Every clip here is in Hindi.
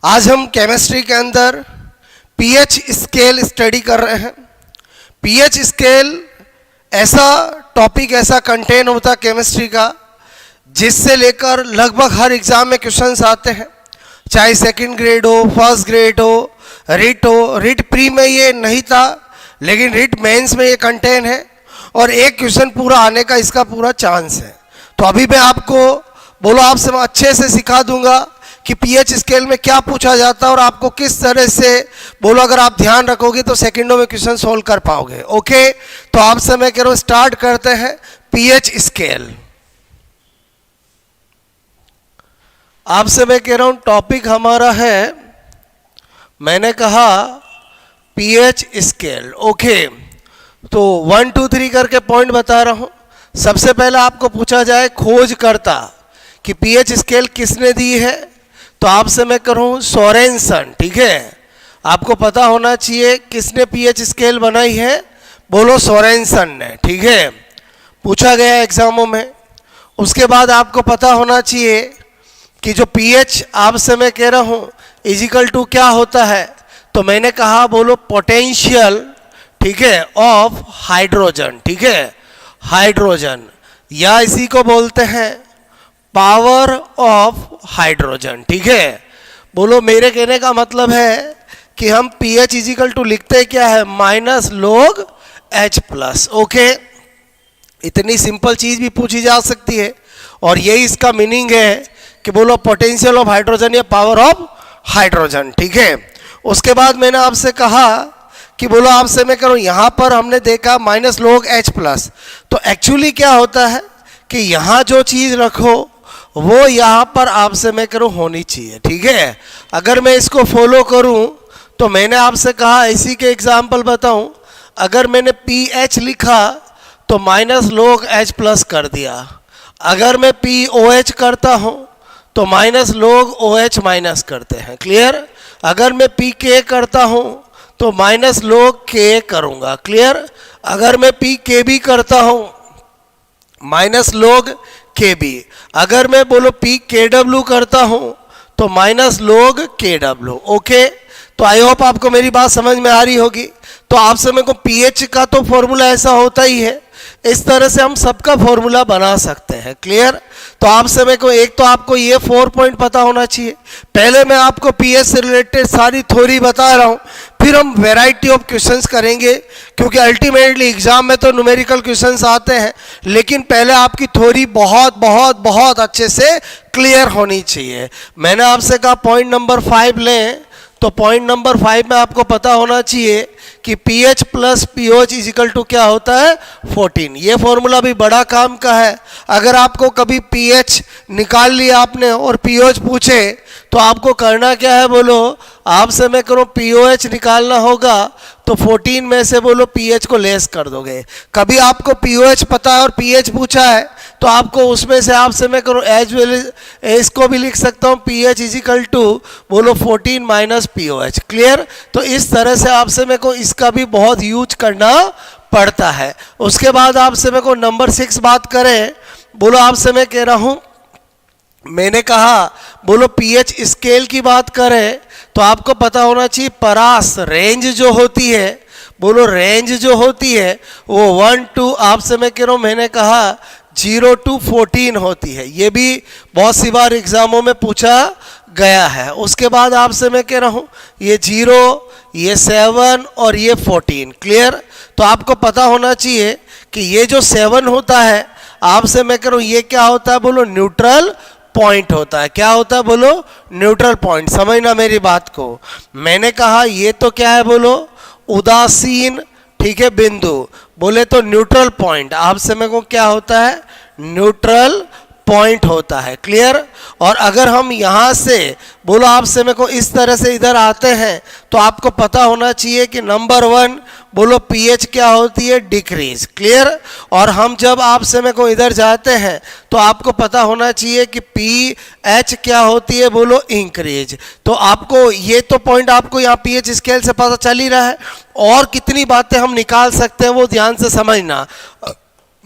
आज हम केमिस्ट्री के अंदर पीएच स्केल स्टडी कर रहे हैं। पीएच स्केल ऐसा टॉपिक, ऐसा कंटेंट होता है केमिस्ट्री का जिससे लेकर लगभग हर एग्जाम में क्वेश्चंस आते हैं, चाहे सेकंड ग्रेड हो, फर्स्ट ग्रेड हो, रिट हो। रिट प्री में ये नहीं था, लेकिन रिट मेंस में ये कंटेंट है और एक क्वेश्चन पूरा आने का इसका पूरा चांस है। तो अभी मैं आपको बोलो, आपसे मैं अच्छे से सिखा दूंगा कि पीएच स्केल में क्या पूछा जाता है और आपको किस तरह से बोलो, अगर आप ध्यान रखोगे तो सेकंडों में क्वेश्चन सोल्व कर पाओगे। ओके, तो आपसे मैं कह रहा हूं स्टार्ट करते हैं पीएच स्केल। आपसे मैं कह रहा हूं टॉपिक हमारा है, मैंने कहा पीएच स्केल। ओके, तो 1 2 3 करके पॉइंट बता रहा हूं। सबसे पहले आपको पूछा जाए खोज करता कि पीएच स्केल किसने दी है, तो आपसे मैं करूं सोरेनसन। ठीक है, आपको पता होना चाहिए किसने पीएच स्केल बनाई है, बोलो सोरेनसन ने। ठीक है, पूछा गया एग्जामों में। उसके बाद आपको पता होना चाहिए कि जो पीएच आपसे मैं कह रहा हूं इजिकल टू क्या होता है, तो मैंने कहा बोलो पोटेंशियल, ठीक है, ऑफ हाइड्रोजन। ठीक है, हाइड्रोजन, या इसी को बोलते हैं पावर ऑफ हाइड्रोजन। ठीक है, बोलो मेरे कहने का मतलब है कि हम पीएच इजिकल टू लिखते क्या है, minus log H plus. Okay, इतनी सिंपल चीज भी पूछी जा सकती है और यही इसका मीनिंग है कि बोलो पोटेंशियल ऑफ हाइड्रोजन या पावर ऑफ हाइड्रोजन। ठीक है, उसके बाद मैंने आपसे कहा कि बोलो, आपसे मैं करूं यहां पर हमने देखा माइनस log H प्लस, तो एक्चुअली क्या होता है कि यहां जो चीज रखो वो यहां पर आपसे मैं करूं होनी चाहिए। ठीक है, अगर मैं इसको फॉलो करूं तो मैंने आपसे कहा, इसी के एग्जाम्पल बताऊं, अगर मैंने PH लिखा तो माइनस log H प्लस कर दिया। अगर मैं POH करता हूं तो माइनस log OH माइनस करते हैं। क्लियर? अगर मैं PK करता हूं तो माइनस log K करूंगा। क्लियर? अगर मैं PKB करता हूं माइनस log KB। अगर मैं बोलो PKW करता हूं तो माइनस log KW। ओके, तो आई होप आपको मेरी बात समझ में आ रही होगी। तो आपसे मेरे को पीएच का तो फॉर्मूला ऐसा होता ही है, इस तरह से हम सबका फॉर्मूला बना सकते हैं। क्लियर? तो आपसे मेरे को एक तो आपको ये 4 पॉइंट पता होना चाहिए। पहले मैं आपको पीएच से रिलेटेड सारी थ्योरी बता रहा हूं, फिर हम वैरायटी ऑफ क्वेश्चंस करेंगे, क्योंकि अल्टीमेटली एग्जाम में तो न्यूमेरिकल क्वेश्चंस आते हैं, लेकिन पहले आपकी थ्योरी बहुत बहुत बहुत अच्छे से क्लियर होनी चाहिए। मैंने आपसे कहा पॉइंट नंबर 5 लें, तो पॉइंट नंबर 5 में आपको पता होना चाहिए कि pH plus pOH is equal to क्या होता है, 14। ये फॉर्मूला भी बड़ा काम का है। अगर आपको कभी पीएच निकाल लिया आपने और पीओएच पूछे तो आपको करना क्या है, बोलो आपसे मैं करूं पीओएच निकालना होगा तो 14 में से बोलो पीएच को लेस कर दोगे। कभी आपको पीओएच पता है और पीएच पूछा है तो आपको उसमें से आपसे मैं करूं एज वेल इसको भी लिख सकता हूं पीएच इजिकल टू बोलो 14 माइनस पीओएच। क्लियर? तो इस तरह से आपसे मेरे को इसका भी बहुत यूज करना पड़ता है। उसके बाद आपसे मेरे को नंबर 6 बात करें, बोलो आपसे मैं कह रहा हूं, मैंने कहा बोलो पीएच स्केल की बात करें तो आपको पता होना चाहिए परास रेंज जो होती है, बोलो रेंज जो होती है वो 1 2 आपसे मैं कह रहा हूं, मैंने कहा 0 to 14 होती है। ये भी बहुत सी बार एग्जामों में पूछा गया है। उसके बाद आपसे मैं कह रहा हूं ये 0, ये 7 और ये 14। क्लियर? तो आपको पता होना चाहिए कि ये जो 7 होता है आपसे मैं कह रहा हूं ये क्या होता है, बोलो न्यूट्रल पॉइंट होता है। क्या होता है, बोलो न्यूट्रल पॉइंट। समझना मेरी बात को। मैंने कहा ये तो क्या है, बोलो उदासीन, ठीक है, बिंदु, बोले तो न्यूट्रल पॉइंट आपसे मेरे को क्या होता है, न्यूट्रल पॉइंट होता है। क्लियर? और अगर हम यहां से बोलो आपसे मेरे को इस तरह से इधर आते हैं तो आपको पता होना चाहिए कि नंबर 1 बोलो पीएच क्या होती है, डिक्रीज। क्लियर? और हम जब आपसे मेरे को इधर जाते हैं तो आपको पता होना चाहिए कि पीएच क्या होती है, बोलो इंक्रीज। तो आपको ये तो पॉइंट आपको यहाँ पीएच स्केल से पता चल ही रहा है। और कितनी बातें हम निकाल सकते हैं वो ध्यान से समझना।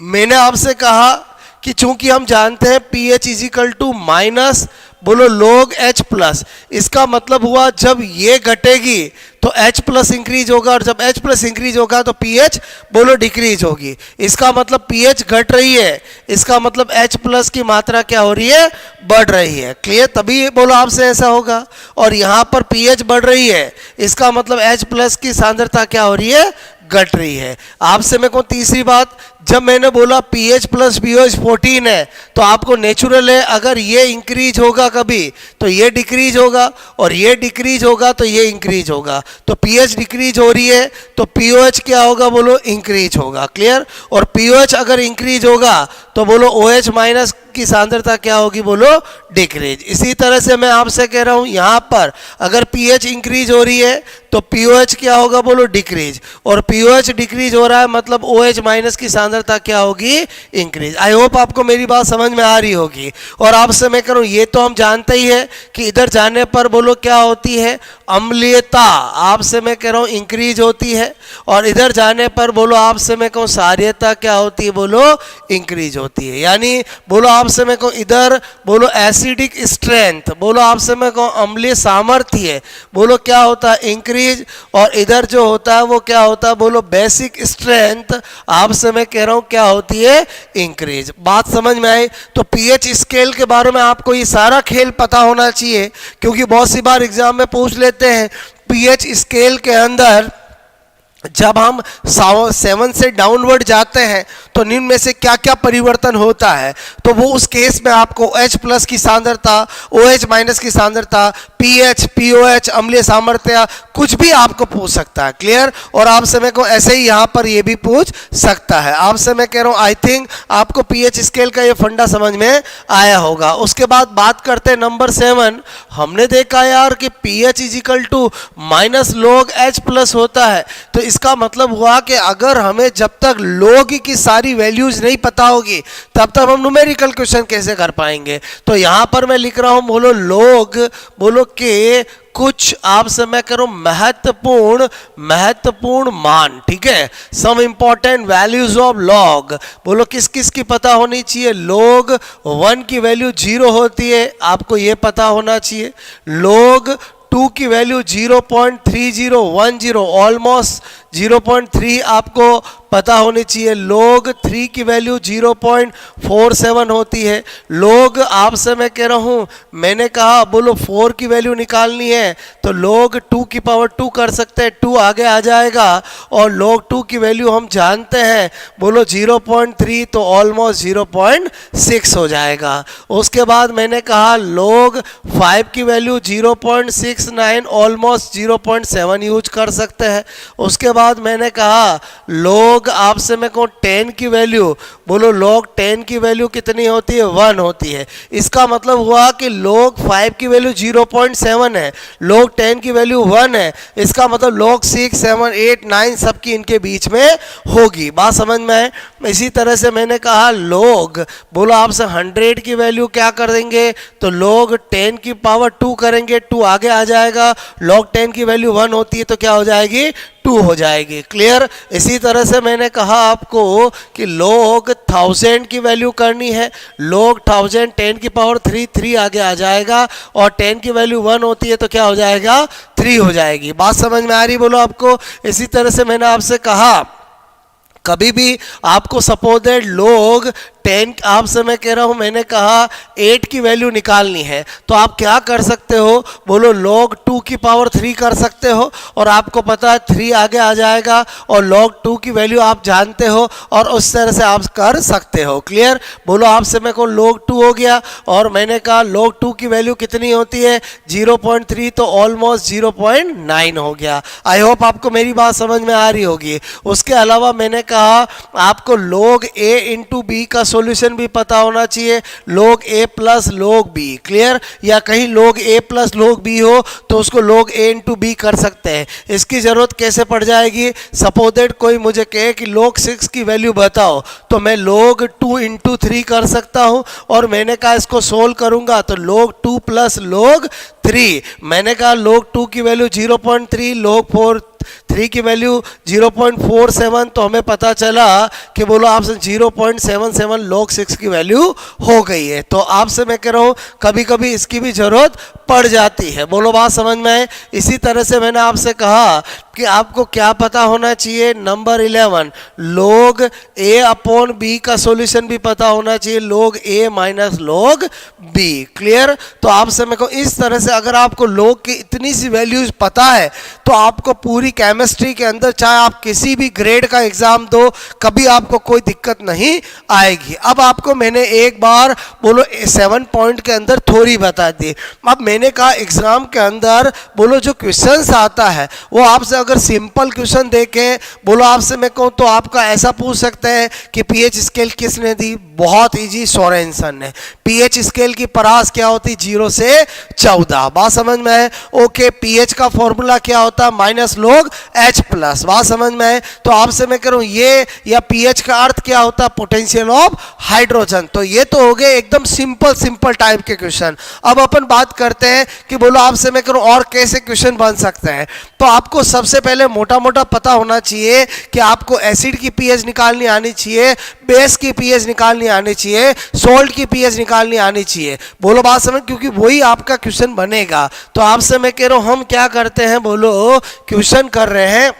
मैंने आपसे कहा कि चूंकि हम जानते हैं पीएच इजिकल टू माइनस बोलो log H प्लस, इसका मतलब हुआ जब ये घटेगी तो H प्लस इंक्रीज होगा, और जब H प्लस इंक्रीज होगा तो pH बोलो डिक्रीज होगी। इसका मतलब pH घट रही है, इसका मतलब H प्लस की मात्रा क्या हो रही है, बढ़ रही है। क्लियर? तभी बोलो आपसे ऐसा होगा। और यहाँ पर pH बढ़ रही है, इसका मतलब H प्लस की सांद्रता क्या हो रही है, घट रही है। आपसे मैं कहूँ तीसरी बात, जब मैंने बोला pH प्लस BOH 14 है तो आपको नेचुरल है, अगर ये इंक्रीज होगा कभी तो ये डिक्रीज होगा, और ये डिक्रीज होगा तो ये इंक्रीज होगा। तो pH डिक्रीज हो रही है तो POH क्या होगा, बोलो इंक्रीज होगा। क्लियर? और POH अगर इंक्रीज होगा तो बोलो OH माइनस की सांद्रता क्या होगी, बोलो डिक्रीज। इसी तरह से मैं आपसे कह रहा हूं यहां पर अगर pH इंक्रीज हो रही है तो POH क्या होगा, बोलो डिक्रीज, और POH डिक्रीज हो रहा है मतलब OH माइनस की सांद्रता क्या होगी, इंक्रीज। आई होप आपको मेरी बात समझ में आ रही होगी। और आपसे मैं कह रहा हूं ये तो हम जानते ही है कि इधर जाने पर बोलो क्या होती है, अम्लीयता आपसे मैं कह रहा हूं इंक्रीज होती है, और इधर जाने पर बोलो आपसे मैं कहूँ क्षारीयता क्या होती है, बोलो इंक्रीज होती है। यानी बोलो आपसे मैं कहूँ इधर बोलो एसिडिक स्ट्रेंथ, बोलो आपसे मैं कहूँ अम्लीय सामर्थ्य बोलो क्या होता है, इंक्रीज, और इधर जो होता है वो क्या होता है, बोलो बेसिक स्ट्रेंथ आपसे मैं कह रहा हूँ क्या होती है, इंक्रीज। बात समझ में आई? तो पीएच स्केल के बारे में आपको ये सारा खेल पता होना चाहिए, क्योंकि बहुत सी बार एग्जाम में पूछ लेते हैं पीएच स्केल के अंदर जब हम 7 से डाउनवर्ड जाते हैं तो निम्न में से क्या क्या परिवर्तन होता है। तो वो उस केस में आपको H प्लस की सांद्रता, OH माइनस की सांद्रता, pH, POH, अम्लीय सामर्थ्य, कुछ भी आपको पूछ सकता है। क्लियर? और आपसे मैं को ऐसे ही यहाँ पर ये भी पूछ सकता है। आपसे मैं कह रहा हूँ आई थिंक आपको pH स्केल का ये फंडा समझ में आया होगा। उसके बाद बात करते हैं नंबर 7। हमने देखा यार कि pH is equal to minus log H plus होता है, तो इसका मतलब हुआ कि अगर हमें जब तक log की सारी वैल्यूज नहीं पता होगी तब तक हम न्यूमेरिकल क्वेश्चन कैसे कर पाएंगे। तो यहां पर मैं लिख रहा हूं बोलो log बोलो के कुछ आपसे मैं करूं महत्वपूर्ण मान, ठीक है, some important values of log। बोलो किस किस की पता होनी चाहिए, log 1 की वैल्यू 0 होती है, आपको ये पता होना चाहिए। log 2 की वैल्यू 0.3010, ऑलमोस्ट 0.3 आपको पता होनी चाहिए। log 3 की वैल्यू 0.47 होती है। log आपसे मैं कह रहा हूँ, मैंने कहा बोलो 4 की वैल्यू निकालनी है तो log 2 की पावर 2 कर सकते हैं, 2 आगे आ जाएगा, और log 2 की वैल्यू हम जानते हैं बोलो 0.3 तो ऑलमोस्ट 0.6 हो जाएगा। उसके बाद मैंने कहा log 5 की वैल्यू 0.69 ऑलमोस्ट 0.7 यूज कर सकते हैं। उसके बाद मैंने कहा log आपसे मैं कहूँ 10 की वैल्यू, बोलो log 10 की वैल्यू कितनी होती है, 1 होती है। इसका मतलब हुआ कि log 5 की वैल्यू 0.7 है, log 10 की वैल्यू 1 है, इसका मतलब log 6, 7, 8, 9 सबकी इनके बीच में होगी। बात समझ में है? इसी तरह से मैंने कहा log बोलो आपसे 100 की वैल्यू क्या कर देंगे, तो log 10 की पावर 2 करेंगे, 2 आगे आ जाएगा, log 10 की वैल्यू 1 होती है तो क्या हो जाएगी, 2 हो जाएगी। क्लियर? इसी तरह से मैंने कहा आपको कि log 1000 की वैल्यू करनी है, log 1000 10 की पावर 3, 3 आगे आ जाएगा, और 10 की वैल्यू 1 होती है तो क्या हो जाएगा, 3 हो जाएगी। बात समझ में आ रही बोलो आपको? इसी तरह से मैंने आपसे कहा कभी भी आपको सपोज दैट log 10 आपसे मैं कह रहा हूं, मैंने कहा 8 की वैल्यू निकालनी है तो आप क्या कर सकते हो, बोलो log 2 की पावर 3 कर सकते हो, और आपको पता है 3 आगे आ जाएगा, और log 2 की वैल्यू आप जानते हो, और उस तरह से आप कर सकते हो। क्लियर? बोलो आपसे मैं को log 2 हो गया, और मैंने कहा log 2 की वैल्यू कितनी होती है, 0.3 तो ऑलमोस्ट 0.9 हो गया। आई होप आपको मेरी बात समझ में आ रही होगी। उसके अलावा मैंने कहा आपको log a इंटू बी का सॉल्यूशन भी पता होना चाहिए, log a plus log b। Clear? या कहीं log a plus log b हो तो उसको log a इंटू बी कर सकते हैं। इसकी जरूरत कैसे पड़ जाएगी, सपोज दैट कोई मुझे कहे कि log 6 की वैल्यू बताओ तो मैं log 2 इंटू 3 कर सकता हूं, और मैंने कहा इसको सोल्व करूंगा तो log 2 प्लस log 3, मैंने कहा log 2 की वैल्यू 0.3, log 4 3 की वैल्यू 0.47, तो हमें पता चला कि बोलो आपसे 0.77 log 6 की वैल्यू हो गई है। तो आपसे मैं कह रहा हूँ कभी कभी इसकी भी जरूरत पड़ जाती है। बोलो बात समझ में आए। इसी तरह से मैंने आपसे कहा कि आपको क्या पता होना चाहिए, number 11 log a upon b का सॉल्यूशन भी पता होना चाहिए, log a minus log b। Clear. तो आपसे मैं कहूँ इस तरह से अगर आपको log की इतनी सी वैल्यूज पता है तो आपको पूरी केमिस्ट्री के अंदर चाहे आप किसी भी ग्रेड का एग्जाम दो कभी आपको कोई दिक्कत नहीं आएगी। अब आपको मैंने एक बार बोलो 7 पॉइंट के अंदर थ्योरी बता दी। अब मैंने कहा एग्जाम के अंदर बोलो जो क्वेश्चंस आता है वो आपसे अगर सिंपल क्वेश्चन देके बोलो आपसे मैं कहूँ तो आपका ऐसा पूछ सकते हैं कि पीएच स्केल किसने दी, बहुत इजी, सोरेनसन ने। पीएच स्केल की परास क्या होती, 0 से 14। बात समझ में है। ओके, पीएच का फॉर्मूला क्या होता है, माइनस log H प्लस। बात समझ में है। तो आपसे मैं कह रहा हूँ ये या पीएच का अर्थ क्या होता है, पोटेंशियल ऑफ हाइड्रोजन। तो ये तो हो गए एकदम सिंपल टाइप के क्वेश्चन। अब अपन बात करते हैं कि बोलो आपसे मैं करूँ और कैसे क्वेश्चन बन सकते हैं। तो आपको सबसे पहले मोटा मोटा पता होना चाहिए कि आपको एसिड की पीएच निकालनी आनी चाहिए, बेस की पीएच निकालनी आनी चाहिए, सोल्ट की पीएच निकालनी आनी चाहिए। बोलो बात समझ, क्योंकि वही आपका क्वेश्चन बनेगा। तो आपसे मैं कह रहा हूं हम क्या करते हैं, बोलो क्वेश्चन कर रहे हैं।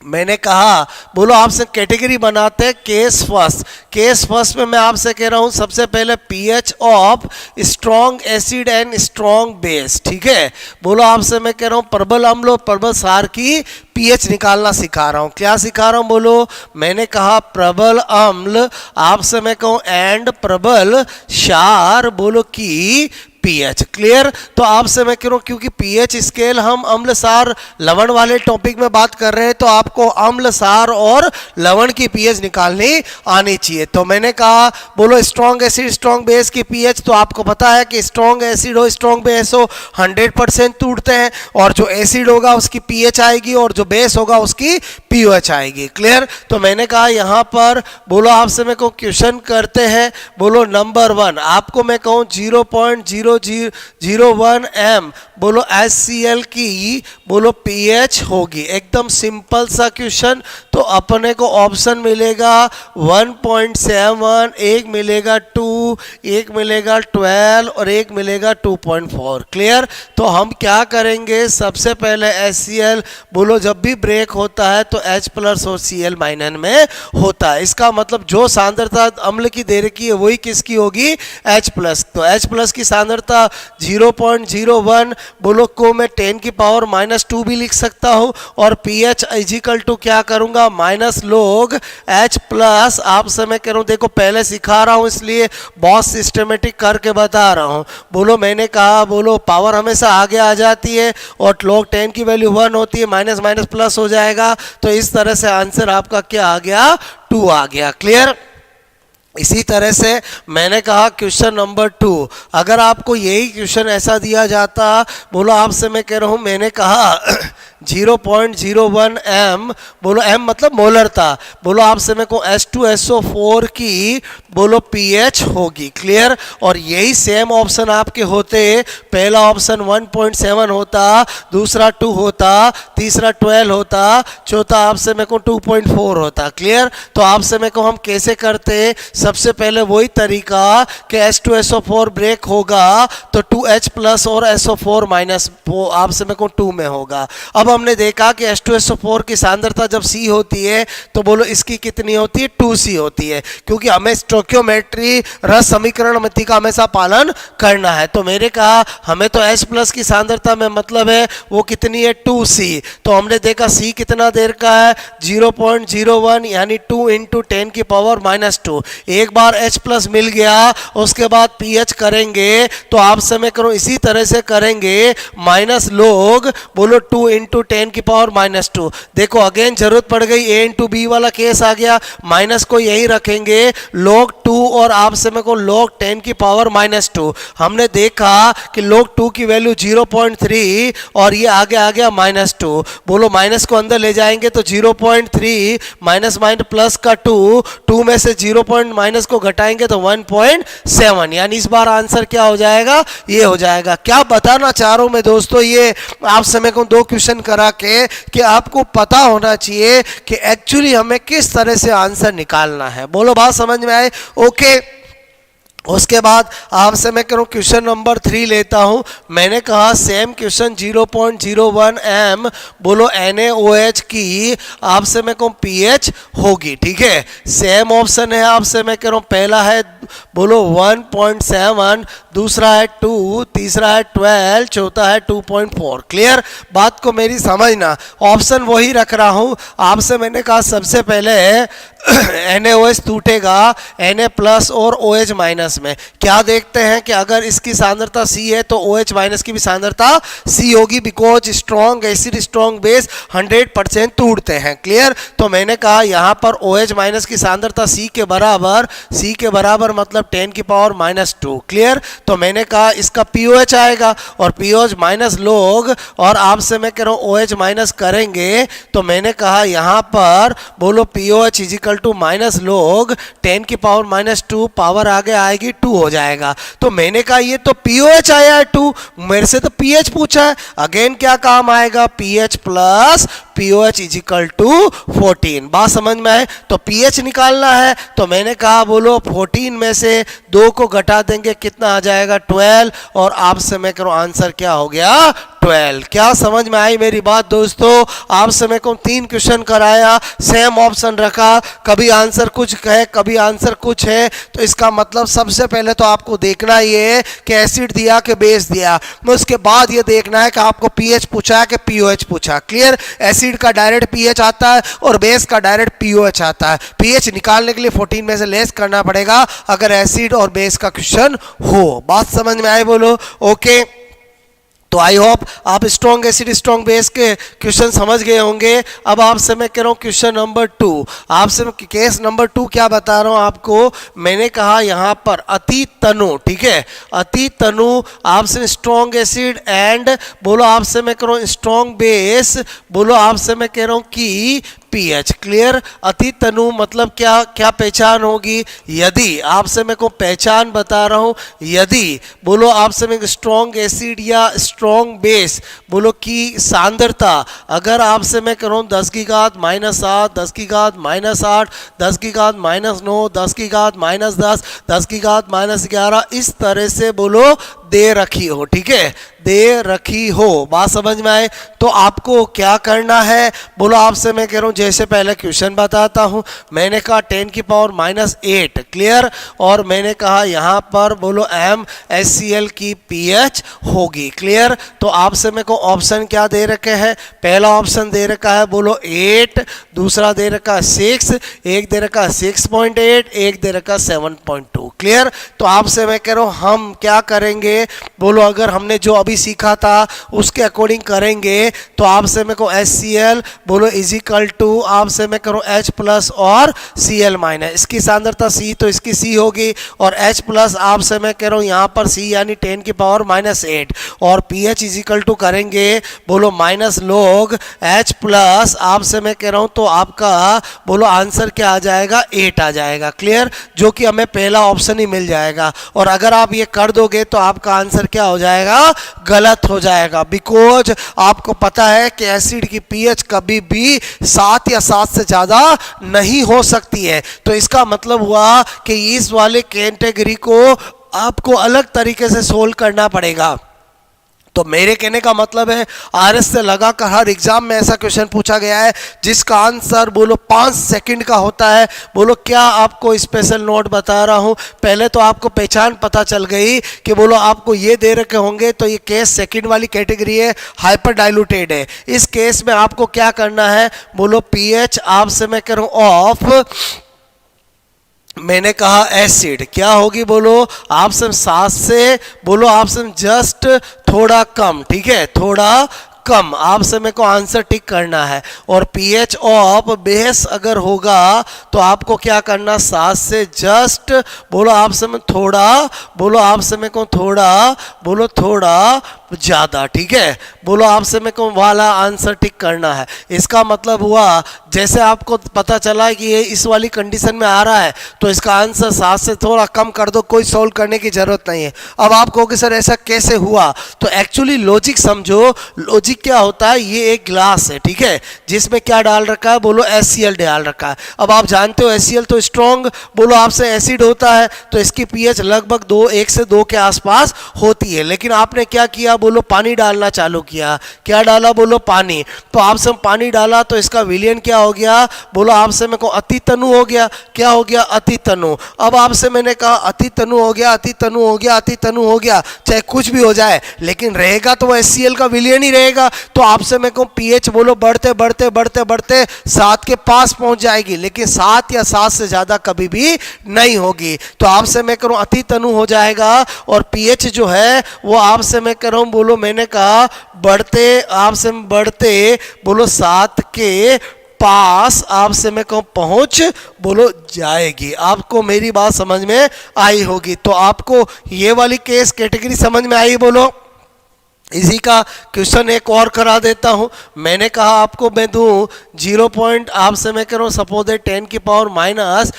मैंने कहा बोलो आपसे कैटेगरी बनाते हैं केस फर्स्ट। केस फर्स्ट में मैं आपसे कह रहा हूं सबसे पहले pH of strong acid and strong base. ठीक है। बोलो आपसे मैं कह रहा हूं प्रबल अम्ल और प्रबल क्षार की पीएच निकालना सिखा रहा हूं। क्या सिखा रहा हूं, बोलो मैंने कहा प्रबल अम्ल आपसे मैं कहूं एंड प्रबल क्षार बोलो की पीएच। क्लियर। तो आपसे मैं कह रहा हूं क्योंकि पीएच स्केल हम अम्ल सार लवण वाले टॉपिक में बात कर रहे हैं तो आपको अम्ल सार और लवण की पीएच निकालनी आनी चाहिए। तो मैंने कहा बोलो स्ट्रॉन्ग एसिड स्ट्रॉन्ग बेस की पीएच, तो आपको पता है कि स्ट्रॉन्ग एसिड हो स्ट्रॉन्ग बेस हो 100% टूटते हैं, और जो एसिड होगा उसकी पीएच आएगी और जो बेस होगा उसकी पीओएच आएगी। क्लियर। तो मैंने कहा यहां पर बोलो आपसे मैं कहूं क्वेश्चन करते हैं। बोलो नंबर 1 आपको मैं कहूं 0.0001 m बोलो HCl की बोलो पीएच होगी। एकदम सिंपल सा क्वेश्चन। तो अपने को ऑप्शन मिलेगा 1.7, एक मिलेगा 2, एक मिलेगा 12 और एक मिलेगा 2.4। क्लियर। तो हम क्या करेंगे, सबसे पहले HCl बोलो जब भी ब्रेक होता है तो H प्लस और Cl माइनस में होता है। इसका मतलब जो सांद्रता अम्ल की दे रखी है वही किसकी होगी, H प्लस। तो H प्लस की सांद्रता 0.01 बोलो को मैं 10 की पावर -2 भी लिख सकता हूँ, और पीएच इजिकल टू क्या करूँगा माइनस log H प्लस। आपसे मैं कह रहा हूँ देखो पहले सिखा रहा हूँ इसलिए बहुत सिस्टमेटिक करके बता रहा हूँ। बोलो मैंने कहा बोलो पावर हमेशा आगे आ जाती है और log 10 की वैल्यू 1 होती है, माइनस माइनस प्लस हो जाएगा। तो इस तरह से आंसर आपका क्या आ गया, 2 आ गया। क्लियर। इसी तरह से मैंने कहा क्वेश्चन नंबर 2 अगर आपको यही क्वेश्चन ऐसा दिया जाता, बोलो आपसे मैं कह रहा हूँ मैंने कहा 0.01 m बोलो m मतलब मोलरता, बोलो आपसे मैं कहूँ H2SO4 की बोलो पीएच होगी। क्लियर। और यही सेम ऑप्शन आपके होते, पहला ऑप्शन 1.7 होता, दूसरा 2 होता, तीसरा 12 होता, चौथा आपसे मैं कहूँ 2.4 होता। क्लियर। तो आपसे मैं कहूँ हम कैसे करते, सबसे पहले वही तरीका कि H2SO4 ब्रेक होगा तो 2H प्लस और SO4 माइनस आपसे मैं कहूँ 2 में होगा। अब हमने देखा कि H2SO4 की सांद्रता जब C होती है तो बोलो इसकी कितनी होती है, 2C होती है, क्योंकि हमें स्टोइकियोमेट्री रस समीकरण मिति का हमेशा पालन करना है। तो मेरे कहा हमें तो H प्लस की सांद्रता में मतलब है वो कितनी है, 2C। तो हमने देखा C कितना देर का है, 0.01 यानी 2 × 10 की पावर -2। एक बार H प्लस मिल गया उसके बाद पीएच करेंगे तो आपसे मैं करूं इसी तरह से करेंगे माइनस log बोलो 2 × 10 की पावर -2। देखो अगेन जरूरत पड़ गई A × B वाला केस आ गया, माइनस को यही रखेंगे log 2 और आपसे मैं कहूं log 10 की पावर -2। हमने देखा कि log 2 की वैल्यू 0.3 और ये आगे आ गया -2। बोलो माइनस को अंदर ले जाएंगे तो 0.3 माइनस माइनस प्लस का 2 में से 0 माइनस को घटाएंगे तो 1.7, यानी इस बार आंसर क्या हो जाएगा, ये हो जाएगा। क्या बताना चाह रहा हूं मैं दोस्तों, ये आपसे मैं कहूं 2 क्वेश्चन करा के कि आपको पता होना चाहिए कि एक्चुअली हमें किस तरह से आंसर निकालना है। बोलो बात समझ में आए? ओके। उसके बाद आपसे मैं करूँ क्वेश्चन नंबर 3 लेता हूँ। मैंने कहा सेम क्वेश्चन 0.01 m बोलो NaOH की आपसे मैं कहूँ pH होगी, ठीक है। सेम ऑप्शन है आपसे मैं कह रहा हूँ, पहला है बोलो 1.7, दूसरा है 2, तीसरा है 12, चौथा है 2.4। क्लियर? बात को मेरी समझना, ऑप्शन वही रख रहा हूँ। आपसे मैंने कहा सबसे पहले NaOH टूटेगा Na प्लस और OH माइनस में। क्या देखते हैं कि अगर इसकी सांद्रता C है तो OH माइनस की भी सांद्रता C होगी, because strong acid strong base 100% टूटते हैं। क्लियर? तो मैंने कहा यहाँ पर OH माइनस की सांद्रता C के बराबर मतलब 10 की पावर -2। क्लियर? तो मैंने कहा इसका POH आएगा और POH माइनस लोग, और आपसे मैं कह रहा हूँ OH माइनस करेंगे तो मैंने कहा यहाँ पर बोलो POH इजिकल टू माइनस लोग 10 की पावर -2, पावर आगे आएगी 2 हो जाएगा। तो मैंने कहा ये तो POH आया है 2, मेरे से तो pH पूछा है। अगेन क्या काम आएगा? pH plus POH is equal to 14। बात समझ में आए? तो pH निकालना है तो मैंने कहा बोलो 14 में से 2 को घटा देंगे, कितना आ जाएगा? 12। और आपसे मैं करूँ आंसर क्या हो गया? 12। क्या समझ में आई मेरी बात दोस्तों? आपसे मैं कहूँ 3 क्वेश्चन कराया, सेम ऑप्शन रखा, कभी आंसर कुछ है कभी आंसर कुछ है। तो इसका मतलब सबसे पहले तो आपको देखना ये है कि एसिड दिया कि बेस दिया, उसके बाद ये देखना है कि आपको pH पूछा है कि POH पूछा। क्लियर? एसिड का डायरेक्ट pH आता है और बेस का डायरेक्ट POH आता है। pH निकालने के लिए 14 में से लेस करना पड़ेगा अगर एसिड और बेस का क्वेश्चन हो। बात समझ में आए? बोलो ओके। तो आई होप आप स्ट्रॉन्ग एसिड स्ट्रॉन्ग बेस के क्वेश्चन समझ गए होंगे। अब आपसे मैं कह रहा हूँ क्वेश्चन नंबर 2। आपसे मैं केस नंबर 2 क्या बता रहा हूँ आपको। मैंने कहा यहाँ पर अति तनु, ठीक है, अति तनु आपसे स्ट्रॉन्ग एसिड एंड बोलो आपसे मैं कह रहा हूँ स्ट्रॉन्ग बेस, बोलो आपसे मैं कह रहा हूँ कि pH। क्लियर? अति तनु मतलब क्या क्या पहचान होगी? यदि आपसे मैं को पहचान बता रहा हूँ, यदि बोलो आपसे मैं स्ट्रॉन्ग एसिड या स्ट्रॉन्ग बेस बोलो की सांद्रता अगर आपसे मैं करूँ 10 की घात -7, 10 की घात -8, 10 की घात -9, 10 की घात -10, 10 की घात -11 इस तरह से बोलो दे रखी हो, ठीक है, दे रखी हो। बात समझ में आए? तो आपको क्या करना है? बोलो आपसे मैं कह रहा हूँ जैसे पहले क्वेश्चन बताता हूँ। मैंने कहा 10 की पावर -8। क्लियर? और मैंने कहा यहाँ पर बोलो MnHCl की pH होगी। क्लियर? तो आपसे मेरे को ऑप्शन क्या दे रखे हैं? पहला ऑप्शन दे रखा है बोलो 8, दूसरा दे रखा है 6, एक दे रखा है 6.8, एक दे रखा है 7.2। क्लियर? तो आपसे मैं कह रहा हूँ हम क्या करेंगे बोलो, अगर हमने जो अभी सीखा था उसके अकॉर्डिंग करेंगे तो आपसे मेरे को HCl बोलो इजिकल टू आपसे मैं करूँ H प्लस और Cl माइनस। इसकी सांद्रता C तो इसकी C होगी और H प्लस आपसे मैं कह रहा हूँ यहाँ पर C यानी 10 की पावर -8 और pH इजिकल टू करेंगे बोलो माइनस लोग H प्लस आपसे मैं कह रहा हूँ तो आपका बोलो आंसर क्या आ जाएगा? 8 आ जाएगा। क्लियर? जो कि हमें पहला ऑप्शन ही मिल जाएगा। और अगर आप ये कर दोगे तो आपका आंसर क्या हो जाएगा? गलत हो जाएगा, बिकॉज आपको पता है कि एसिड की pH कभी भी 7 या 7 से ज़्यादा नहीं हो सकती है। तो इसका मतलब हुआ कि इस वाले कैटेगरी को आपको अलग तरीके से सोल्व करना पड़ेगा। तो मेरे कहने का मतलब है RS से लगाकर हर एग्जाम में ऐसा क्वेश्चन पूछा गया है जिसका आंसर बोलो 5 सेकंड का होता है। बोलो क्या आपको स्पेशल नोट बता रहा हूँ, पहले तो आपको पहचान पता चल गई कि बोलो आपको ये दे रखे होंगे तो ये केस सेकंड वाली कैटेगरी है, हाइपर डाइल्यूटेड है। इस केस में आपको क्या करना है बोलो pH आपसे मैं करूँ ऑफ मैंने कहा एसिड क्या होगी बोलो आपसे 7 से बोलो आपसे जस्ट थोड़ा कम, ठीक है, थोड़ा कम आपसे मेरे को आंसर टिक करना है। और pH ऑफ बेस अगर होगा तो आपको क्या करना 7 से जस्ट बोलो आपसे में थोड़ा बोलो आपसे मेरे को थोड़ा बोलो थोड़ा ज़्यादा। ठीक है, बोलो आपसे मेरे को वाला आंसर टिक करना है। इसका मतलब हुआ जैसे आपको पता चला कि ये इस वाली कंडीशन में आ रहा है तो इसका आंसर 7 से थोड़ा कम कर दो, कोई सॉल्व करने की ज़रूरत नहीं है। अब आप कहोगे सर ऐसा कैसे हुआ, तो एक्चुअली लॉजिक समझो। लॉजिक क्या होता है, ये एक ग्लास है, ठीक है, जिसमें क्या डाल रखा है, बोलो HCl डाल रखा है। अब आप जानते हो HCl तो स्ट्रॉन्ग बोलो आपसे एसिड होता है, तो इसकी pH लगभग 1 से 2 के आसपास होती है। लेकिन आपने क्या किया, बोलो पानी डालना चालू किया। क्या डाला, बोलो पानी। तो आपसे पानी डाला तो इसका विलयन क्या हो गया, बोलो आपसे मेरे को अति तनु हो गया। क्या हो गया, अति तनु। अब आपसे मैंने कहा अति तनु हो गया, अति तनु हो गया, अति तनु हो गया, चाहे कुछ भी हो जाए लेकिन रहेगा तो वो HCl का विलयन ही रहेगा। तो आपसे मेरे को pH बोलो बढ़ते बढ़ते बढ़ते बढ़ते 7 के पास पहुंच जाएगी, लेकिन 7 या 7 से ज्यादा कभी भी नहीं होगी। तो आपसे मैं करूं अति तनु हो जाएगा और pH जो है वो आपसे मैं कह रहा हूं, बोलो मैंने कहा बढ़ते, आपसे बढ़ते बोलो 7 के पास आपसे मैं कहूं पहुंच बोलो जाएगी। आपको मेरी बात समझ में आई होगी। तो आपको ये वाली केस कैटेगरी समझ में आई, बोलो। इसी का क्वेश्चन एक और करा देता हूं। मैंने कहा आपको मैं दूं 0 पॉइंट, आपसे मैं कह रहा हूं सपोज 10 की पावर -10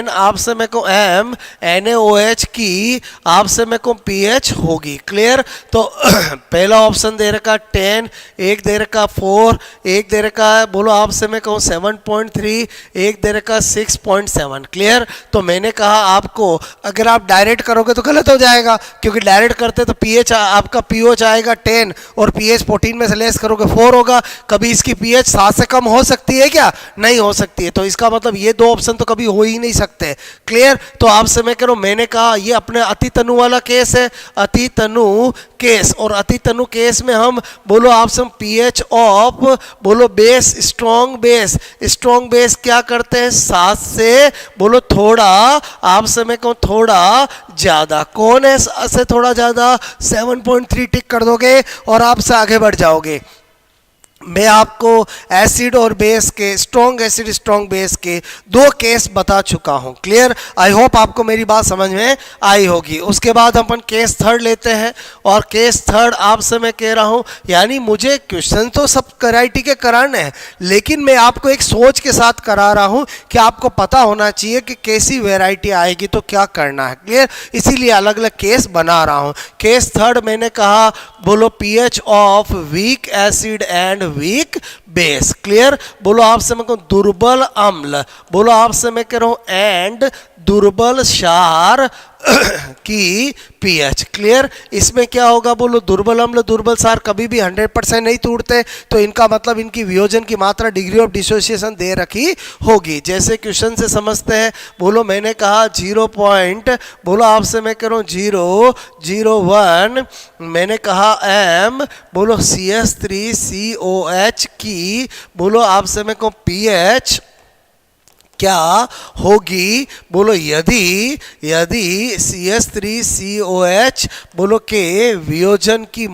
आपसे मैं को M NaOH की आपसे मैं को pH होगी। क्लियर। तो पहला ऑप्शन दे रखा 10, एक दे रखा 4, एक दे रखा है बोलो आपसे मैं कहूँ 7.3, एक दे रखा 6.7। क्लियर। तो मैंने कहा आपको अगर आप डायरेक्ट करोगे तो गलत हो जाएगा, क्योंकि डायरेक्ट करते तो pH आपका pH आएगा 10 और pH 14 में से लेस करोगे 4 होगा। कभी इसकी pH 7 से कम हो सकती है क्या, नहीं हो सकती है। तो इसका मतलब ये दो ऑप्शन तो कभी हो ही नहीं सकते। क्लियर। तो आपसे मैं कह रहा हूं, मैंने कहा ये अपने अति तनु वाला केस है, अति तनु केस। और अति तनु केस में हम बोलो आपसे pH ऑफ बोलो बेस, स्ट्रॉन्ग बेस क्या करते हैं 7 से बोलो थोड़ा आपसे मैं कहूं थोड़ा ज्यादा। कौन है से थोड़ा ज्यादा, 7.3 टिक कर दोगे और आपसे आगे बढ़ जाओगे। मैं आपको एसिड और बेस के, स्ट्रॉन्ग एसिड स्ट्रॉन्ग बेस के दो केस बता चुका हूं। क्लियर। आई होप आपको मेरी बात समझ में आई होगी। उसके बाद अपन केस थर्ड लेते हैं, और केस थर्ड आपसे मैं कह रहा हूं, यानी मुझे क्वेश्चन तो सब वैरायटी के कराने हैं, लेकिन मैं आपको एक सोच के साथ करा रहा हूं कि आपको पता होना चाहिए कि कैसी वैरायटी आएगी तो क्या करना है। क्लियर। इसीलिए अलग अलग केस बना रहा हूं। केस थर्ड मैंने कहा बोलो pH of weak acid and weak base. Clear. बोलो आपसे मैं कहूं दुर्बल अम्ल, बोलो आपसे मैं कह रहा हूं एंड दुर्बल क्षार की pH। क्लियर। इसमें क्या होगा, बोलो दुर्बल अम्ल दुर्बल क्षार कभी भी 100% नहीं टूटते, तो इनका मतलब इनकी वियोजन की मात्रा डिग्री ऑफ डिसोसिएशन दे रखी होगी। जैसे क्वेश्चन से समझते हैं, बोलो मैंने कहा 0 पॉइंट, बोलो आपसे मैं कह रहा हूं 0.01 मैंने कहा M बोलो CS3COH की बोलो आपसे मैं कहूं pH क्या होगी, बोलो यदि CS3COH बोलो के वियोजन की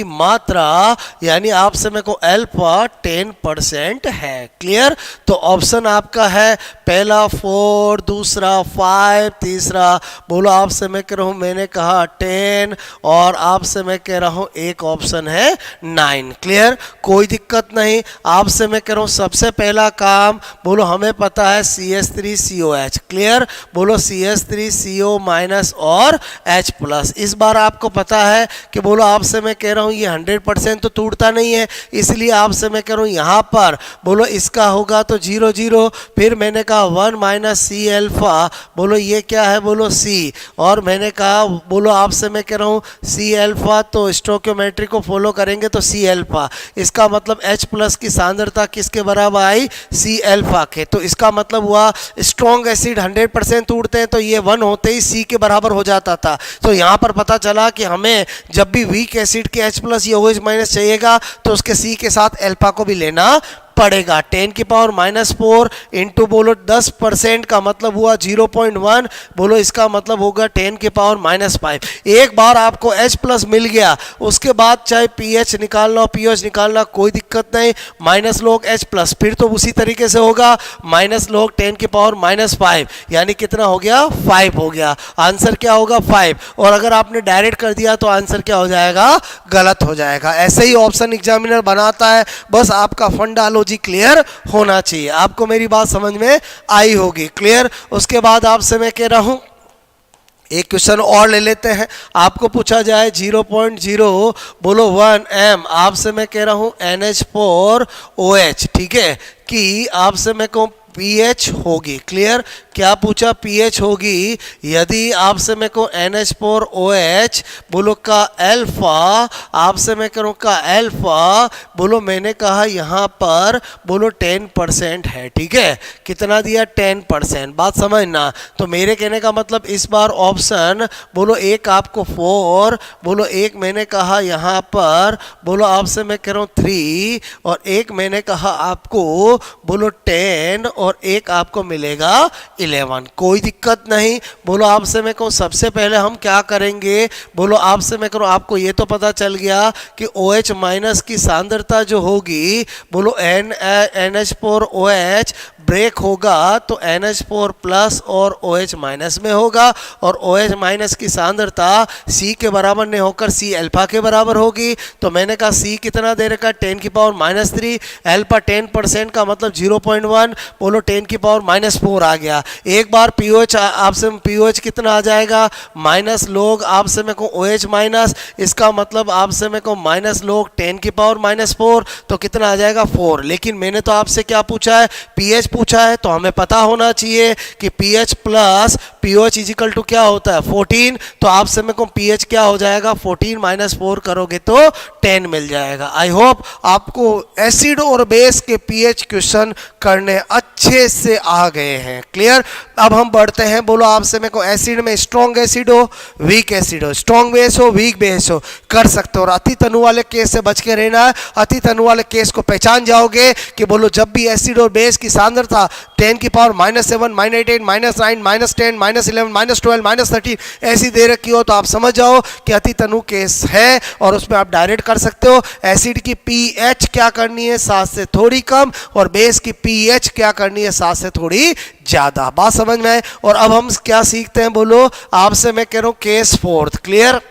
मात्रा यानी आपसे मेरे को अल्फा 10% है। क्लियर। तो ऑप्शन आपका है पहला 4, दूसरा 5, तीसरा बोलो आपसे मैं कह रहा हूं मैंने कहा 10 और आपसे मैं कह रहा हूं एक ऑप्शन है 9। क्लियर। कोई दिक्कत नहीं। आपसे मैं कह रहा हूं सबसे पहला काम बोलो हमें पता है CS3COH। क्लियर। बोलो CS3CO- और H+। इस बार आपको पता है कि बोलो आपसे मैं कह रहा हूं ये 100% तो टूटता नहीं है, इसलिए आपसे मैं कह रहा हूं यहां पर बोलो इसका होगा तो 0 0, फिर मैंने कहा 1 - C अल्फा बोलो ये क्या है बोलो C, और मैंने कहा बोलो आपसे मैं कह रहा हूं C अल्फा तो स्टोइकियोमेट्री को फॉलो करेंगे तो C अल्फा, इसका मतलब H+ की सांद्रता किसके बराबर आई C अल्फा के। तो इसका मतलब हुआ स्ट्रॉन्ग एसिड 100% टूटते हैं, तो ये 1 होते ही C के बराबर हो जाता था। तो यहाँ पर पता चला कि हमें जब भी वीक एसिड के H+ या OH- चाहिएगा तो उसके C के साथ अल्फा को भी लेना पड़ेगा। 10⁻⁻4 इंटू बोलो 10% का मतलब हुआ 0.1, बोलो इसका मतलब होगा 10⁻⁻5। एक बार आपको H प्लस मिल गया, उसके बाद चाहे PH निकालना POH निकालना कोई दिक्कत नहीं, माइनस लॉग H प्लस, फिर तो उसी तरीके से होगा माइनस लॉग 10⁻⁻5, यानी कितना हो गया 5 हो गया। आंसर क्या होगा 5। और अगर आपने डायरेक्ट कर दिया तो आंसर क्या हो जाएगा, गलत हो जाएगा। ऐसे ही ऑप्शन एग्जामिनर बनाता है, बस आपका फंडालॉजी क्लियर होना चाहिए। आपको मेरी बात समझ में आई होगी, क्लियर। उसके बाद आपसे मैं कह रहा हूं एक क्वेश्चन और ले लेते हैं। आपको पूछा जाए 0.0 बोलो 1 m, आपसे मैं कह रहा हूं NH4OH, ठीक है, कि आपसे मैं कहूं पीएच होगी, क्लियर। क्या पूछा, पीएच होगी। यदि आपसे मैं कहूँ NH4OH बोलो का अल्फा, आपसे मैं करूँ का अल्फा बोलो मैंने कहा यहाँ पर बोलो 10% है, ठीक है। कितना दिया 10%, बात समझना। तो मेरे कहने का मतलब इस बार ऑप्शन बोलो एक आपको 4, बोलो एक मैंने कहा यहाँ पर बोलो आपसे मैं कह रहा हूँ 3, और एक मैंने कहा आपको बोलो 10, और एक आपको मिलेगा 11। कोई दिक्कत नहीं। बोलो आपसे मैं कहूँ सबसे पहले हम क्या करेंगे, बोलो आपसे मैं करूँ आपको ये तो पता चल गया कि OH माइनस की सांद्रता जो होगी बोलो NH4OH ब्रेक होगा तो NH4 प्लस और OH माइनस में होगा, और OH माइनस की सांद्रता C के बराबर नहीं होकर C अल्फा के बराबर होगी। तो मैंने कहा C कितना दे रखा 10⁻⁻3, अल्फा 10% का मतलब 0.1, बोलो 10⁻⁻4 आ गया। एक बार POH आपसे POH कितना आ जाएगा माइनस लोग आपसे मैं कहूँ OH माइनस, इसका मतलब आपसे मैं कहूँ माइनस लोग 10⁻⁻4, तो कितना आ जाएगा 4। लेकिन मैंने तो आपसे क्या पूछा है, pH पूछा है, तो हमें पता होना चाहिए कि pH plus POH is equal to क्या होता है 14। तो आपसे मैं कहूँ pH क्या हो जाएगा 14 माइनस 4 करोगे तो 10 मिल जाएगा। आई होप आपको एसिड और बेस के pH क्वेश्चन करने अच्छे से आ गए हैं, क्लियर। अब हम बढ़ते हैं, बोलो आपसे मैं को एसिड में स्ट्रॉन्ग एसिड हो वीक एसिड हो, स्ट्रॉन्ग बेस हो वीक बेस हो, कर सकते हो। और अति तनु वाले केस से बच के रहना है। अति तनु वाले केस को पहचान जाओगे कि बोलो जब भी एसिड और बेस की सांद्रता 10⁻⁻7 -8 -9 -10 -11 -12 -13 ऐसी दे रखी हो तो आप समझ जाओ कि अति तनु केस है, और उसमें आप डायरेक्ट कर सकते हो। एसिड की pH क्या करनी है 7 से थोड़ी कम, और बेस की pH क्या करनी है 7 से थोड़ी ज्यादा। बात समझ में आए। और अब हम क्या सीखते हैं, बोलो आपसे मैं कह रहा हूं case fourth, clear.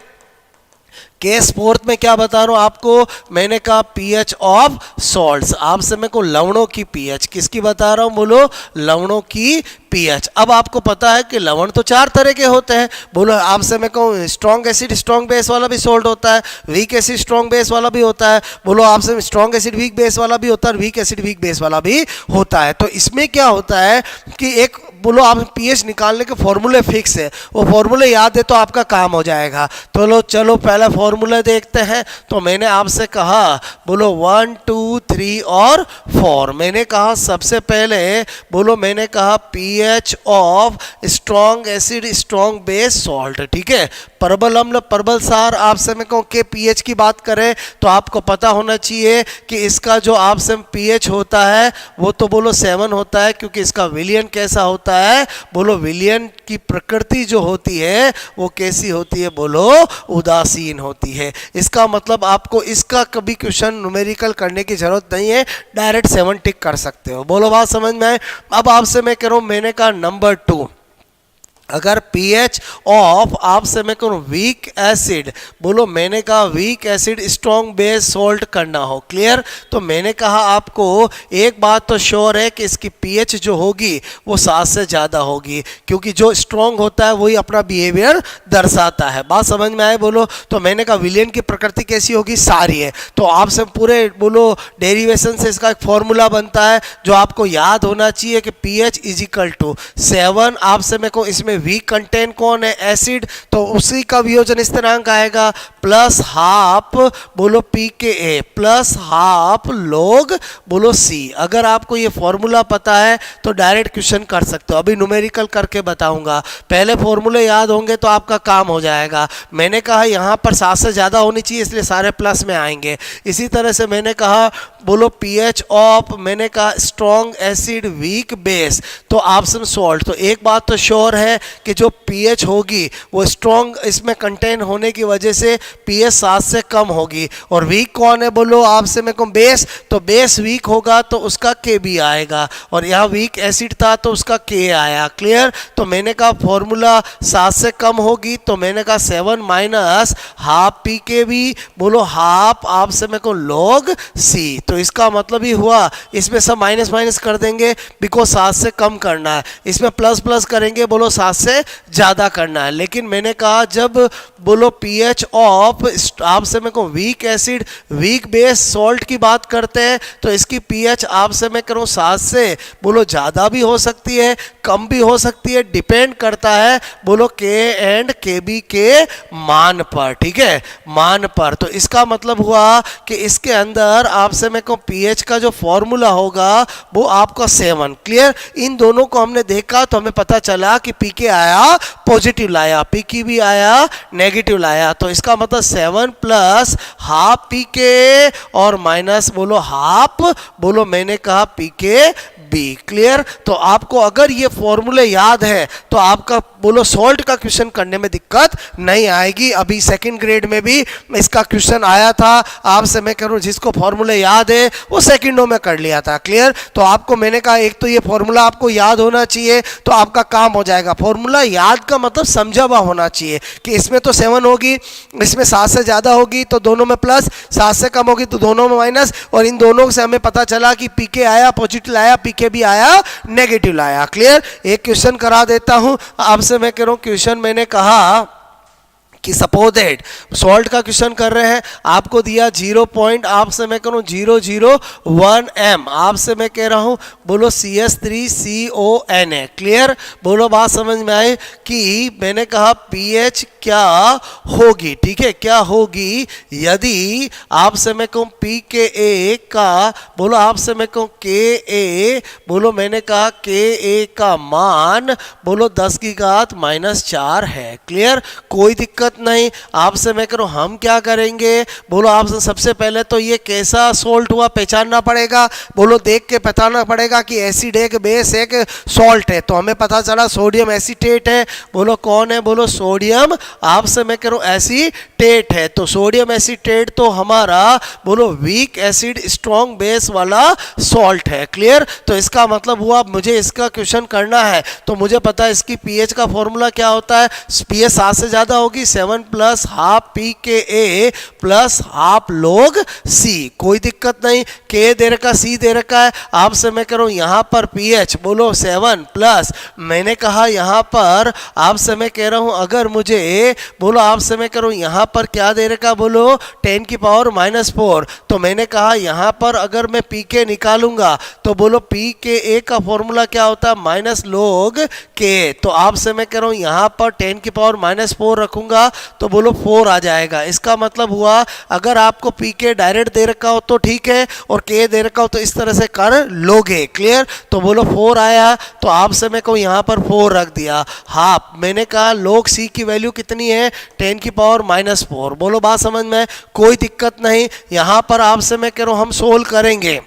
Case fourth में क्या बता रहा हूं आपको, मैंने कहा pH ऑफ सॉल्ट्स, आपसे मैं को लवणों की pH किसकी बता रहा हूं, बोलो लवणों की pH। अब आपको पता है कि लवण तो 4 तरह के होते हैं। बोलो आपसे मैं कहूँ स्ट्रॉन्ग एसिड स्ट्रॉन्ग बेस वाला भी सॉल्ट होता है, वीक एसिड स्ट्रॉन्ग बेस वाला भी होता है। बोलो आपसे स्ट्रॉन्ग एसिड वीक बेस वाला भी होता है, वीक एसिड वीक बेस वाला भी होता है। तो इसमें क्या होता है कि एक बोलो आप pH निकालने के फॉर्मूले फिक्स है, वो फॉर्मूले याद है तो आपका काम हो जाएगा। तो लो चलो पहला फॉर्मूला देखते हैं। तो मैंने आपसे कहा बोलो 1 2 3 और 4। मैंने कहा सबसे पहले बोलो मैंने कहा pH of strong acid strong base salt, ठीक है। परबल अम्ल परबल सार, आपसे मैं कहूँ के pH की बात करें तो आपको पता होना चाहिए कि इसका जो आपसे pH होता है वो तो बोलो 7 होता है, क्योंकि इसका विलयन कैसा होता है, बोलो विलयन की प्रकृति जो होती है वो कैसी होती है, बोलो उदासीन होती है। इसका मतलब आपको इसका कभी क्वेश्चन न्यूमेरिकल करने की जरूरत नहीं है, डायरेक्ट 7 टिक कर सकते हो। बोलो बात समझ में आए। अब आपसे मैं कह रहा हूँ मैंने कहा नंबर 2, अगर pH ऑफ आपसे मैं कहूँ वीक एसिड, बोलो मैंने कहा weak acid strong base salt करना हो, क्लियर। तो मैंने कहा आपको एक बात तो श्योर है कि इसकी pH जो होगी वो 7 से ज़्यादा होगी, क्योंकि जो स्ट्रॉन्ग होता है वही अपना बिहेवियर दर्शाता है। बात समझ में आए बोलो। तो मैंने कहा विलयन की प्रकृति कैसी होगी, सारी है। तो आपसे पूरे बोलो डेरिवेशन से इसका एक फॉर्मूला बनता है जो आपको याद होना चाहिए कि pH इजिकल टू 7। आपसे मैं को इसमें वीक कंटेंट कौन है, एसिड, तो उसी का वियोजन स्थिरांक आएगा प्लस हाफ बोलो pKa प्लस हाफ लॉग बोलो C। अगर आपको ये फॉर्मूला पता है तो डायरेक्ट क्वेश्चन कर सकते हो। अभी न्यूमेरिकल करके बताऊंगा, पहले फॉर्मूले याद होंगे तो आपका काम हो जाएगा। मैंने कहा यहाँ पर 7 से ज़्यादा होनी चाहिए इसलिए सारे प्लस में आएंगे। इसी तरह से मैंने कहा बोलो पीएच ऑफ, मैंने कहा स्ट्रॉन्ग एसिड वीक बेस तो ऑप्शन सॉल्ट। तो एक बात तो श्योर है कि जो पीएच होगी वो स्ट्रॉन्ग इसमें कंटेन होने की वजह से पीएच 7 से कम होगी। और वीक कौन है बोलो आपसे मैं कहूँ बेस, तो बेस वीक होगा तो उसका के भी आएगा, और यहाँ वीक एसिड था तो उसका के आया। क्लियर? तो मैंने कहा फॉर्मूला 7 से कम होगी तो मैंने कहा 7 माइनस हाफ पी के भी, बोलो हाफ आपसे मैं कहूँ लॉग सी। तो इसका मतलब ही हुआ इसमें सब माइनस माइनस कर देंगे बिकॉज 7 से कम करना है, इसमें प्लस प्लस करेंगे बोलो 7 से ज़्यादा करना है। लेकिन मैंने कहा जब बोलो पीएच ऑफ आपसे मैं कहूँ weak acid weak base salt की बात करते हैं तो इसकी पीएच आपसे मैं करूँ 7 से बोलो ज़्यादा भी हो सकती है कम भी हो सकती है, डिपेंड करता है बोलो के एंड के बी के मान पर। ठीक है, मान पर। तो इसका मतलब हुआ कि इसके अंदर आपसे मैं कहूँ पीएच का जो फॉर्मूला होगा वो आपका 7। क्लियर? इन दोनों को हमने देखा तो हमें पता चला कि पी के आया पॉजिटिव लाया, पी की भी आया नेगेटिव लाया। तो इसका मतलब 7 प्लस हाफ पी के और माइनस बोलो हाफ बोलो मैंने कहा पी के बी। क्लियर? तो आपको अगर ये फॉर्मूले याद है तो आपका बोलो सॉल्ट का क्वेश्चन करने में दिक्कत नहीं आएगी। अभी सेकंड ग्रेड में भी इसका क्वेश्चन आया था, आपसे मैं करूँ जिसको फॉर्मूले याद है वो सेकंडों में कर लिया था। क्लियर? तो आपको मैंने कहा एक तो ये फॉर्मूला आपको याद होना चाहिए तो आपका काम हो जाएगा। फॉर्मूला याद का मतलब समझा हुआ होना चाहिए कि इसमें तो 7 होगी, इसमें 7 से ज़्यादा होगी तो दोनों में प्लस, 7 से कम होगी तो दोनों में माइनस, और इन दोनों से हमें पता चला कि पी के आया पॉजिटिव लाया, पी के भी आया नेगेटिव लाया। क्लियर? एक क्वेश्चन करा देता हूं आपसे मैं कह रहा हूं, क्वेश्चन मैंने कहा कि सपोज दैट सॉल्ट का क्वेश्चन कर रहे हैं, आपको दिया 0 पॉइंट आपसे मैं कह रहा हूँ 001 m, आपसे मैं कह रहा हूँ बोलो CS3CON है। क्लियर? बोलो बात समझ में आई कि मैंने कहा पीएच क्या होगी। ठीक है, क्या होगी यदि आपसे मैं कहूँ पी के ए का बोलो आपसे मैं कहूँ के ए बोलो मैंने कहा के ए का मान बोलो 10 की घात -4 है। क्लियर? कोई दिक्कत नहीं। आपसे मैं करूं हम क्या करेंगे बोलो आपसे सबसे पहले तो ये कैसा सॉल्ट हुआ पहचानना पड़ेगा, बोलो देख के पहचानना पड़ेगा कि एसिड एक बेस एक सॉल्ट है। तो हमें पता चला सोडियम एसीटेट है। बोलो कौन है बोलो सोडियम आपसे मैं करूं एसीटेट है। तो सोडियम एसीटेट तो हमारा बोलो वीक एसिड स्ट्रॉन्ग बेस वाला सॉल्ट है। क्लियर? तो इसका मतलब हुआ मुझे इसका क्वेश्चन करना है तो मुझे पता है इसकी पीएच का फॉर्मूला क्या होता है, पीएच 7 से ज्यादा होगी 7 प्लस हाफ पी के ए प्लस हाफ लॉग सी। कोई दिक्कत नहीं, के दे रखा सी दे रखा है। आपसे मैं कह रहा हूं यहां पर पीएच बोलो 7 प्लस मैंने कहा यहां पर आपसे मैं कह रहा हूं अगर मुझे बोलो आपसे मैं कह रहा हूं यहां पर क्या दे रखा बोलो 10 की पावर -4, तो मैंने कहा यहां पर अगर मैं पी के निकालूंगा तो बोलो पी के ए का फॉर्मूला क्या होता है माइनस लॉग के। तो आपसे मैं कह रहा हूं यहां पर 10 की पावर -4 रखूंगा तो बोलो 4 आ जाएगा। इसका मतलब हुआ अगर आपको पी के डायरेक्ट दे रखा हो तो ठीक है और के दे रखा हो तो इस तरह से कर लोगे। क्लियर? तो बोलो 4 आया तो आपसे मैं कहूँ यहाँ पर 4 रख दिया। हाफ मैंने कहा log सी की वैल्यू कितनी है 10 की पावर -4। बोलो बात समझ में? कोई दिक्कत नहीं। यहाँ पर आपसे मैं कह रहा हूँ हम सोल्व करेंगे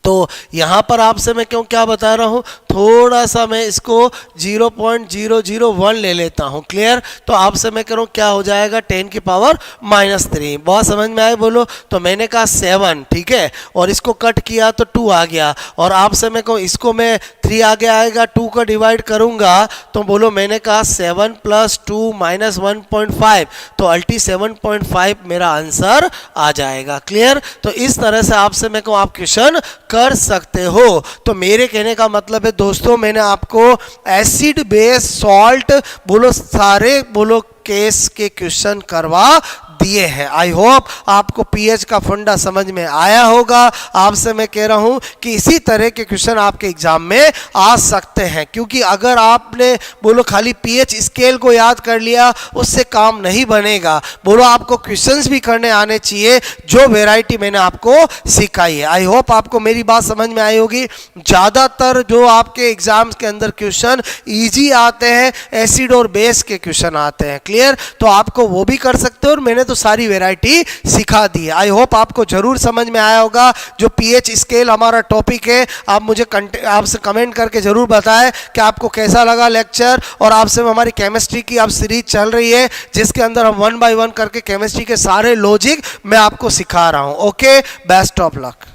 तो यहाँ पर आपसे मैं क्यों क्या बता रहा हूँ थोड़ा सा मैं इसको 0.001 ले लेता हूँ। क्लियर? तो आपसे मैं कह रहा हूँ क्या हो जाएगा 10 की पावर -3। बहुत समझ में आए बोलो? तो मैंने कहा 7 ठीक है और इसको कट किया तो 2 आ गया और आपसे मैं कहूँ इसको मैं 3 आगे आएगा 2 का डिवाइड करूँगा तो बोलो मैंने कहा 7 + 2 - 1.5 तो अल्टी 7.5 मेरा आंसर आ जाएगा। क्लियर? तो इस तरह से आपसे मैं कहूँ आप क्वेश्चन कर सकते हो। तो मेरे कहने का मतलब है दोस्तों मैंने आपको एसिड बेस सॉल्ट बोलो सारे बोलो केस के क्वेश्चन करवा दिए हैं। आई होप आपको पीएच का फंडा समझ में आया होगा। आपसे मैं कह रहा हूं कि इसी तरह के क्वेश्चन आपके एग्जाम में आ सकते हैं क्योंकि अगर आपने बोलो खाली पीएच स्केल को याद कर लिया उससे काम नहीं बनेगा। बोलो आपको क्वेश्चंस भी करने आने चाहिए जो वैरायटी मैंने आपको सिखाई है। आई होप आपको मेरी बात समझ में आई होगी। ज़्यादातर जो आपके एग्जाम्स के अंदर क्वेश्चन ईजी आते हैं एसिड और बेस के क्वेश्चन आते हैं। क्लियर? तो आपको वो भी कर सकते हो और मैंने तो सारी वैरायटी सिखा दी है। आई होप आपको जरूर समझ में आया होगा। जो पीएच स्केल हमारा टॉपिक है, आप मुझे आपसे कमेंट करके जरूर बताएं कि आपको कैसा लगा लेक्चर। और आपसे हमारी केमिस्ट्री की अब सीरीज चल रही है जिसके अंदर हम 1 बाय 1 करके केमिस्ट्री के सारे लॉजिक मैं आपको सिखा रहा हूं। Okay, best of luck.